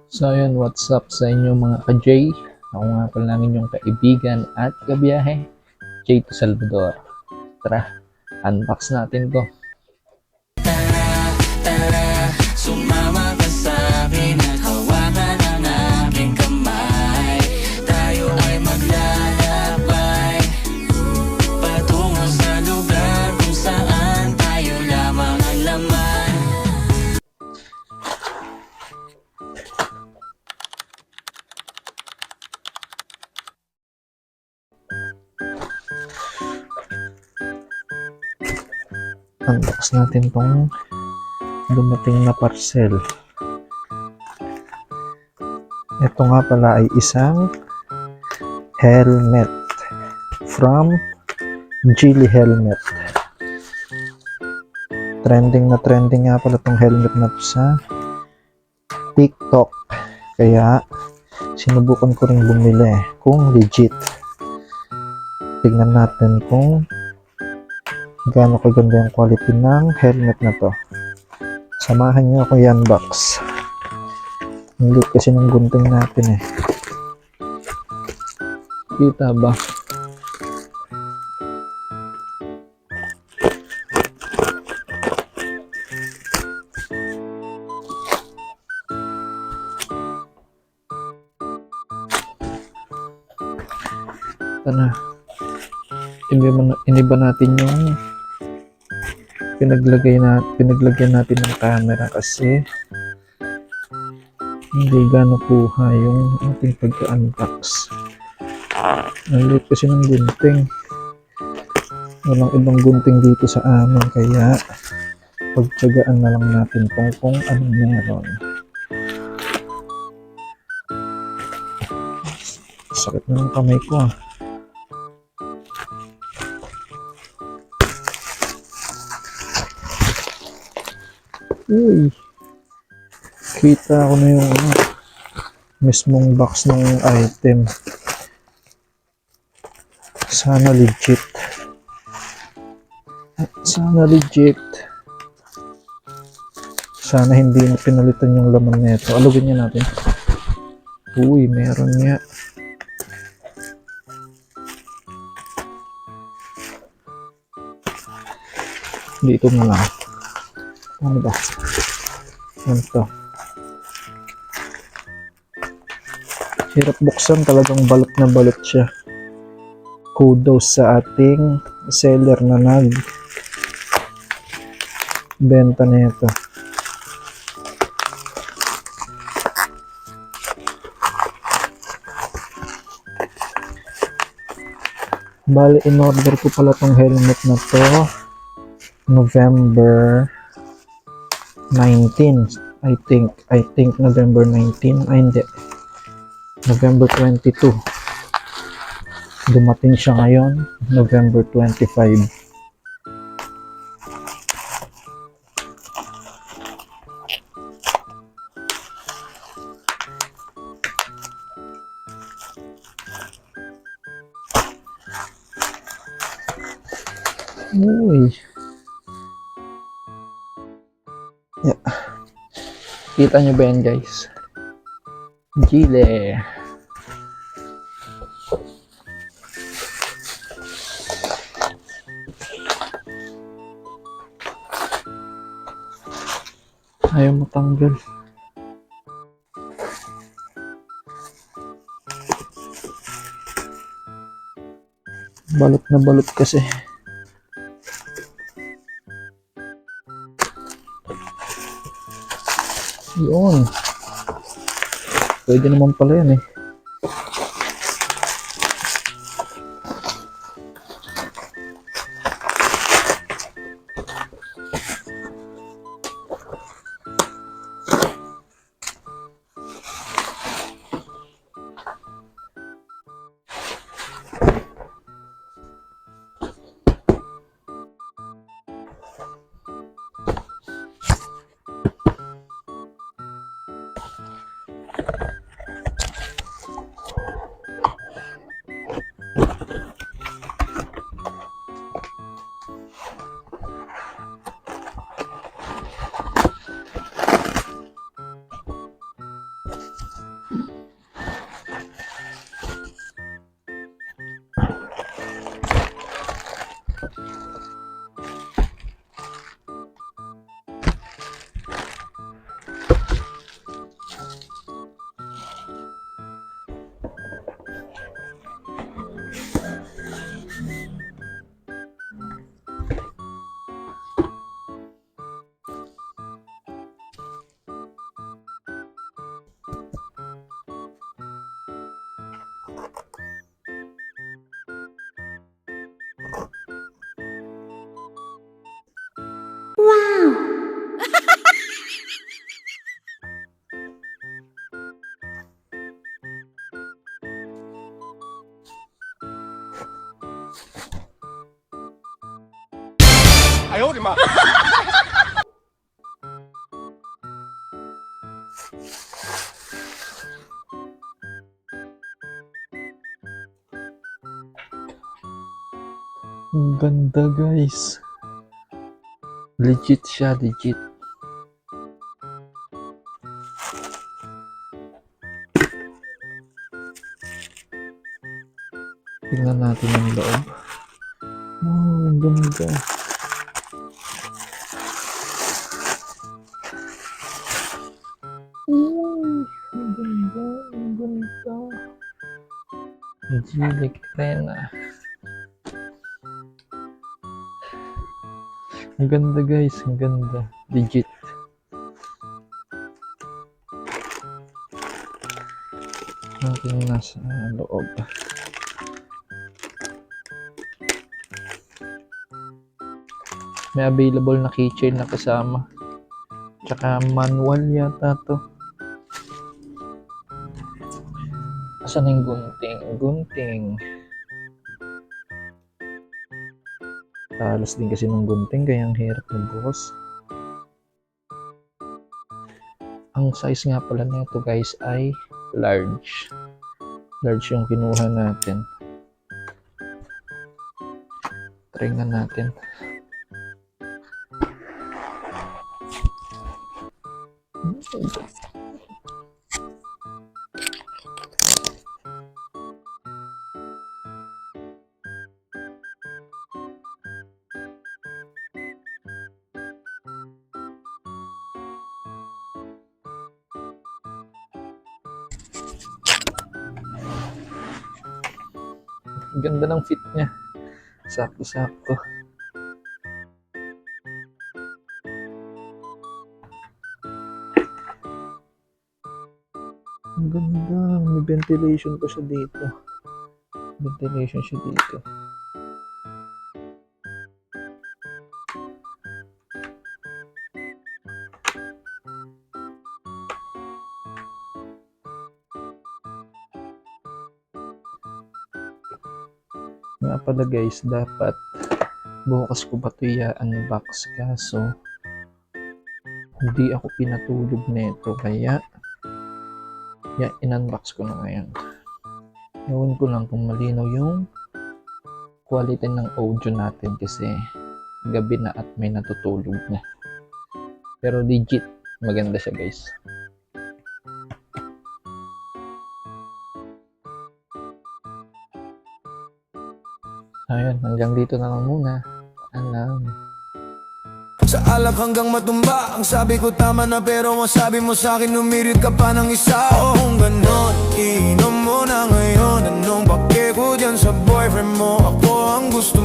So yun, what's up sa inyo mga ka-J? Ako nga pala lang inyong kaibigan at kabiyahe, J to Salvador. Tara, unbox natin to. Sumama ka sa'kin at hawakan ang aking kamay. Tayo ay maglalakbay patungo sa lugar kung saan tayo lamang ang laman. Unbox natin tong dumating na parcel. Ito nga pala ay isang helmet from Geely Helmet. Trending nga pala tong helmet na to sa TikTok. Kaya sinubukan ko ring bumili kung legit. Tignan natin kung gaano kaganda yung quality ng helmet na to. Samahan nyo ako i-unbox. Ang liit kasi ng gunting natin eh. Kita ba? Tara. Iniba natin yung pinaglagyan natin ng camera kasi hindi gano'n kuha yung ating pagka-unbox. Ang liit kasi ng gunting. Walang ibang gunting dito sa amin kaya pagtsagaan na lang natin kung anong meron. Sakit na ng kamay ko ah. Uy! Kita ko na yung mismong box ng item. Sana legit. Sana hindi na pinalitan yung laman nito. Alugin niya natin. Uy, meron nga. Dito na lang. Ano ba? Ano to? Hirap buksan, talagang balot na balot siya. Kudos sa ating seller na benta na ito. Bali, in-order ko pala tong helmet na to November 19. I think November 19. Ay, hindi. November 22. Dumating siya ngayon, November 25. Uy. Yeah. Kita nyo ba yan, guys? Geely. Ayaw matanggal. Balot na balot kasi. Yun. Pwede naman pala yan eh. 哎呦我的妈！ Ang ganda guys. Legit siya, legit. Tingnan natin ang loob. Oh, ang ganda. Uy, ang ganda, ang ganda. Gili Crena. Ang ganda guys, ang ganda. Legit. Natin nasa loob. May available na keychain na kasama. Tsaka manual yata to. Asan yung gunting? Gunting. Talas din kasi ng gunting kaya ang hirap na bukas. Ang size nga pala nito guys ay large. Large yung kinuha natin. Try nga natin. Ganda ng fit niya. Sakto-sakto. Ang ganda. May ventilation pa siya dito. Ventilation siya dito. Nga pala guys, dapat bukas ko ba ito i-unbox kaso hindi ako pinatulog nito kaya in-unbox ko na ngayon. Ewan ko lang kung malinaw yung quality ng audio natin kasi gabi na at may natutulog na. Pero legit, maganda siya guys. Ayun, hanggang dito na lang muna. Alam. Sa alak hanggang matumba, ang sabi ko tama na pero masabi mo sa'kin umirit ka pa ng isa. O kung ganon, inom mo na ngayon. Anong pake ko dyan sa boyfriend mo? Ako ang gusto